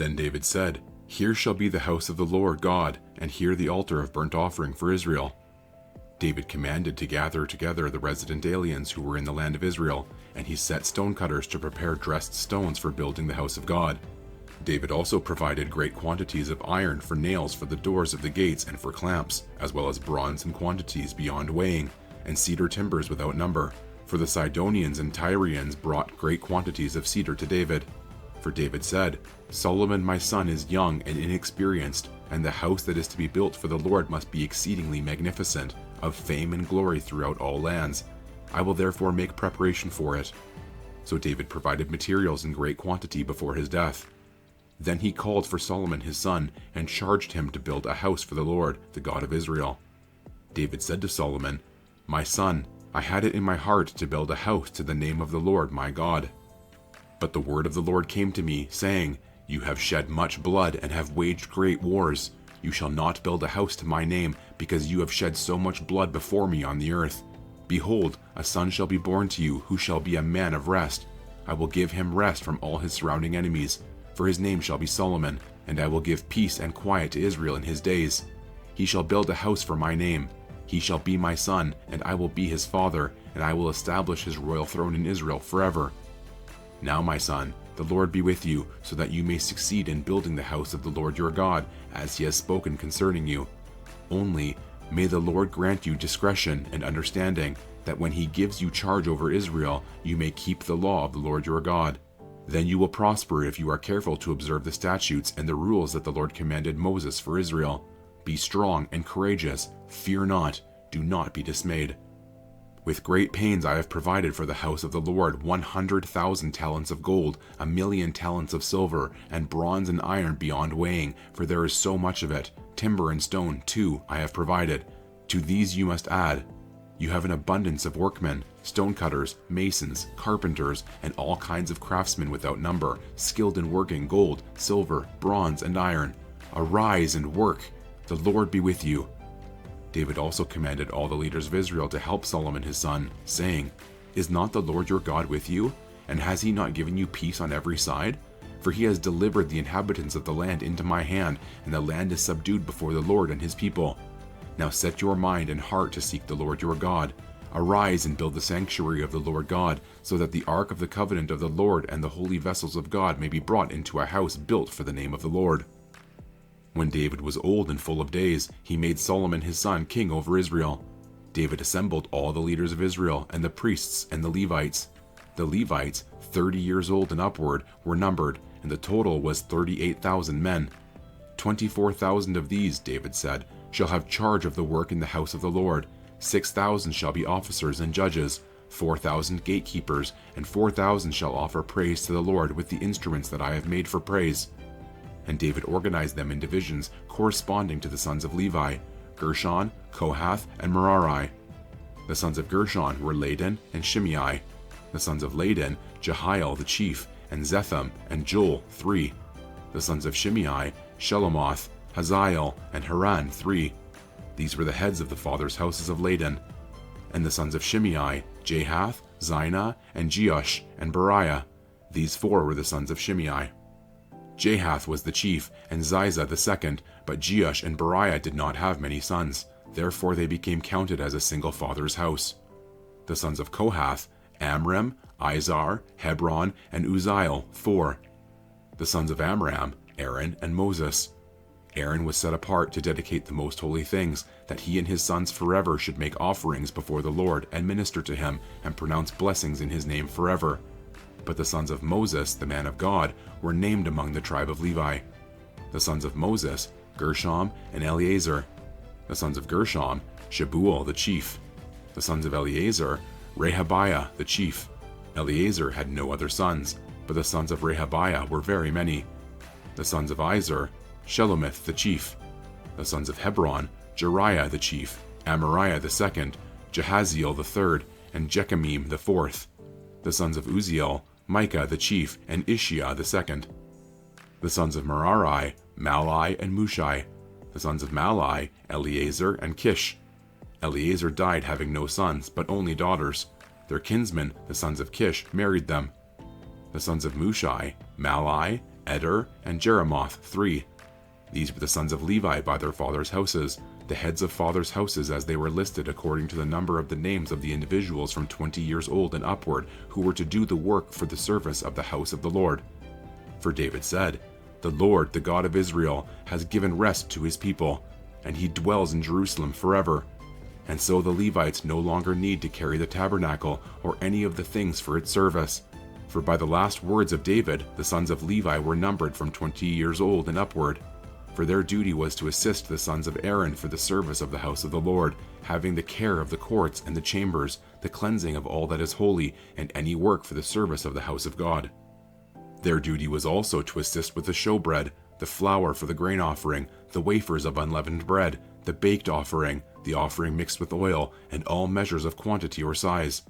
Then David said, "Here shall be the house of the Lord God, and here the altar of burnt offering for Israel." David commanded to gather together the resident aliens who were in the land of Israel, and he set stonecutters to prepare dressed stones for building the house of God. David also provided great quantities of iron for nails for the doors of the gates and for clamps, as well as bronze in quantities beyond weighing, and cedar timbers without number. For the Sidonians and Tyrians brought great quantities of cedar to David. For David said, "Solomon my son is young and inexperienced, and the house that is to be built for the Lord must be exceedingly magnificent, of fame and glory throughout all lands. I will therefore make preparation for it." So David provided materials in great quantity before his death. Then he called for Solomon his son, and charged him to build a house for the Lord, the God of Israel. David said to Solomon, "My son, I had it in my heart to build a house to the name of the Lord my God. But the word of the Lord came to me, saying, You have shed much blood and have waged great wars. You shall not build a house to my name, because you have shed so much blood before me on the earth. Behold, a son shall be born to you, who shall be a man of rest. I will give him rest from all his surrounding enemies, for his name shall be Solomon, and I will give peace and quiet to Israel in his days. He shall build a house for my name. He shall be my son, and I will be his father, and I will establish his royal throne in Israel forever. Now, my son, the Lord be with you, so that you may succeed in building the house of the Lord your God, as he has spoken concerning you. Only, may the Lord grant you discretion and understanding, that when he gives you charge over Israel, you may keep the law of the Lord your God. Then you will prosper if you are careful to observe the statutes and the rules that the Lord commanded Moses for Israel. Be strong and courageous, fear not, do not be dismayed. With great pains I have provided for the house of the Lord 100,000 talents of gold, 1,000,000 talents of silver, and bronze and iron beyond weighing, for there is so much of it. Timber and stone, too, I have provided. To these you must add. You have an abundance of workmen, stonecutters, masons, carpenters, and all kinds of craftsmen without number, skilled in working gold, silver, bronze, and iron. Arise and work. The Lord be with you." David also commanded all the leaders of Israel to help Solomon his son, saying, "Is not the Lord your God with you? And has he not given you peace on every side? For he has delivered the inhabitants of the land into my hand, and the land is subdued before the Lord and his people. Now set your mind and heart to seek the Lord your God. Arise and build the sanctuary of the Lord God, so that the ark of the covenant of the Lord and the holy vessels of God may be brought into a house built for the name of the Lord." When David was old and full of days, he made Solomon his son king over Israel. David assembled all the leaders of Israel, and the priests and the Levites. The Levites, 30 years old and upward, were numbered, and the total was 38,000 men. 24,000 of these, David said, shall have charge of the work in the house of the Lord. 6,000 shall be officers and judges, 4,000 gatekeepers, and 4,000 shall offer praise to the Lord with the instruments that I have made for praise. And David organized them in divisions corresponding to the sons of Levi, Gershon, Kohath, and Merari. The sons of Gershon were Ladan and Shimei. The sons of Ladan, Jehiel the chief, and Zetham and Joel 3. The sons of Shimei, Shelomoth, Hazael, and Haran 3. These were the heads of the fathers' houses of Ladan. And the sons of Shimei, Jahath, Zinah, and Jeush, and Beriah. These 4 were the sons of Shimei. Jahath was the chief, and Ziza the second, but Jeush and Beriah did not have many sons. Therefore they became counted as a single father's house. The sons of Kohath, Amram, Izhar, Hebron, and Uzziel 4. The sons of Amram, Aaron, and Moses. Aaron was set apart to dedicate the most holy things, that he and his sons forever should make offerings before the Lord and minister to him and pronounce blessings in his name forever. But the sons of Moses, the man of God, were named among the tribe of Levi. The sons of Moses, Gershom and Eleazar. The sons of Gershom, Shebuel the chief. The sons of Eleazar, Rehabiah the chief. Eleazar had no other sons, but the sons of Rehabiah were very many. The sons of Izhar, Shelomith the chief. The sons of Hebron, Jeriah the chief, Amariah the second, Jehaziel the third, and Jechamim the fourth. The sons of Uzziel, Micah the chief, and Ishiah the second. The sons of Merari, Malai and Mushai. The sons of Malai, Eleazar and Kish. Eleazar died having no sons, but only daughters. Their kinsmen, the sons of Kish, married them. The sons of Mushai, Malai, Eder, and Jeremoth, 3. These were the sons of Levi by their fathers' houses, the heads of fathers' houses as they were listed according to the number of the names of the individuals from 20 years old and upward who were to do the work for the service of the house of the Lord. For David said, "The Lord, the God of Israel, has given rest to his people, and he dwells in Jerusalem forever." And so the Levites no longer need to carry the tabernacle or any of the things for its service. For by the last words of David, the sons of Levi were numbered from 20 years old and upward. For their duty was to assist the sons of Aaron for the service of the house of the Lord, having the care of the courts and the chambers, the cleansing of all that is holy, and any work for the service of the house of God. Their duty was also to assist with the showbread, the flour for the grain offering, the wafers of unleavened bread, the baked offering, the offering mixed with oil, and all measures of quantity or size.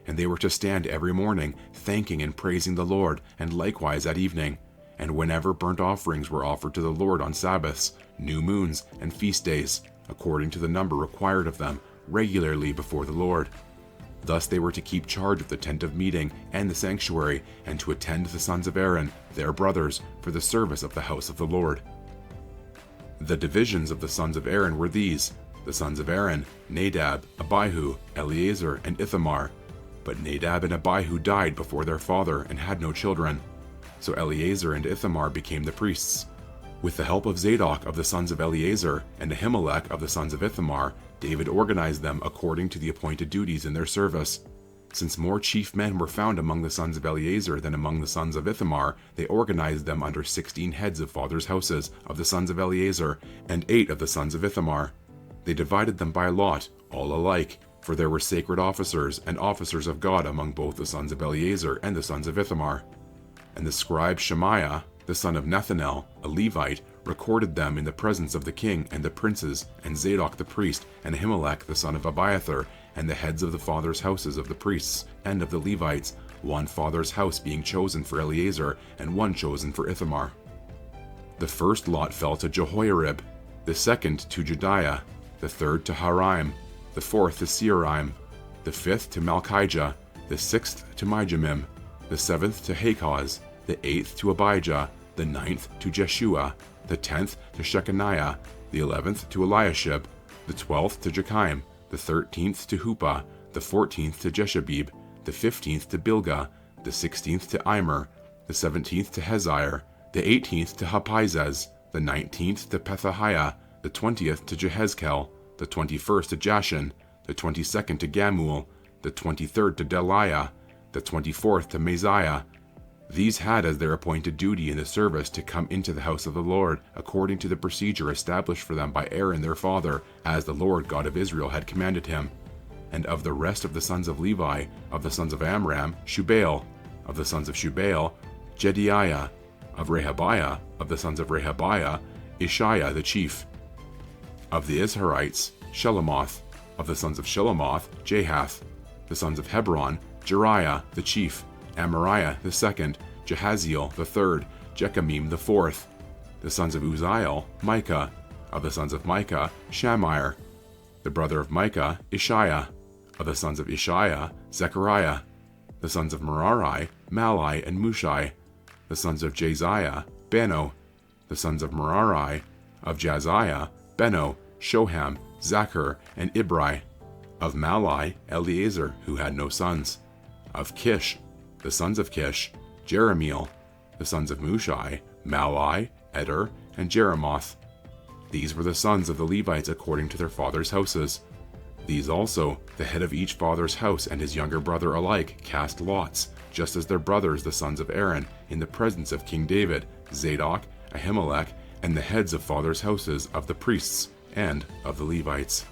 And they were to stand every morning, thanking and praising the Lord, and likewise at evening, and whenever burnt offerings were offered to the Lord on Sabbaths, new moons, and feast days, according to the number required of them, regularly before the Lord. Thus they were to keep charge of the tent of meeting and the sanctuary, and to attend the sons of Aaron, their brothers, for the service of the house of the Lord. The divisions of the sons of Aaron were these: the sons of Aaron, Nadab, Abihu, Eleazar, and Ithamar. But Nadab and Abihu died before their father and had no children. So Eleazar and Ithamar became the priests. With the help of Zadok of the sons of Eleazar and Ahimelech of the sons of Ithamar, David organized them according to the appointed duties in their service. Since more chief men were found among the sons of Eleazar than among the sons of Ithamar, they organized them under 16 heads of fathers' houses of the sons of Eleazar and 8 of the sons of Ithamar. They divided them by lot, all alike, for there were sacred officers and officers of God among both the sons of Eleazar and the sons of Ithamar. And the scribe Shemaiah, the son of Nethanel, a Levite, recorded them in the presence of the king and the princes, and Zadok the priest, and Ahimelech the son of Abiathar, and the heads of the fathers' houses of the priests and of the Levites, one father's house being chosen for Eleazar, and one chosen for Ithamar. The first lot fell to Jehoiarib, the second to Jediah, the third to Harim, the fourth to Searim, the fifth to Malchijah, the sixth to Mijamim, the seventh to Hakaz, the eighth to Abijah, the ninth to Jeshua, the 10th to Shechaniah, the 11th to Eliashib, the 12th to Jekim, the 13th to Huppah, the 14th to Jeshabib, the 15th to Bilgah, the 16th to Immer, the 17th to Hezir, the 18th to Hapizez, the 19th to Pethahiah, the 20th to Jehezkel, the 21st to Jashin, the 22nd to Gamul, the 23rd to Deliah, the 24th to Maziah. These had as their appointed duty in the service to come into the house of the Lord, according to the procedure established for them by Aaron their father, as the Lord God of Israel had commanded him. And of the rest of the sons of Levi, of the sons of Amram, Shubael; of the sons of Shubael, Jediaiah; of Rehabiah, of the sons of Rehabiah, Ishiah the chief; of the Israelites, Shelomoth; of the sons of Shelomoth, Jahath; the sons of Hebron, Jeriah the chief; Amariah the second, Jehaziel the third, Jechamim the fourth; the sons of Uzziel, Micah; of the sons of Micah, Shamir; the brother of Micah, Ishiah; of the sons of Ishiah, Zechariah; the sons of Merari, Malai and Mushai; the sons of Jaziah, Beno; the sons of Merari, of Jaziah, Beno, Shoham, Zachar, and Ibri; of Malai, Eleazar, who had no sons; of Kish, the sons of Kish, Jeremiel; the sons of Mushai, Malai, Eder, and Jeremoth. These were the sons of the Levites according to their fathers' houses. These also, the head of each father's house and his younger brother alike, cast lots, just as their brothers the sons of Aaron, in the presence of King David, Zadok, Ahimelech, and the heads of fathers' houses of the priests and of the Levites.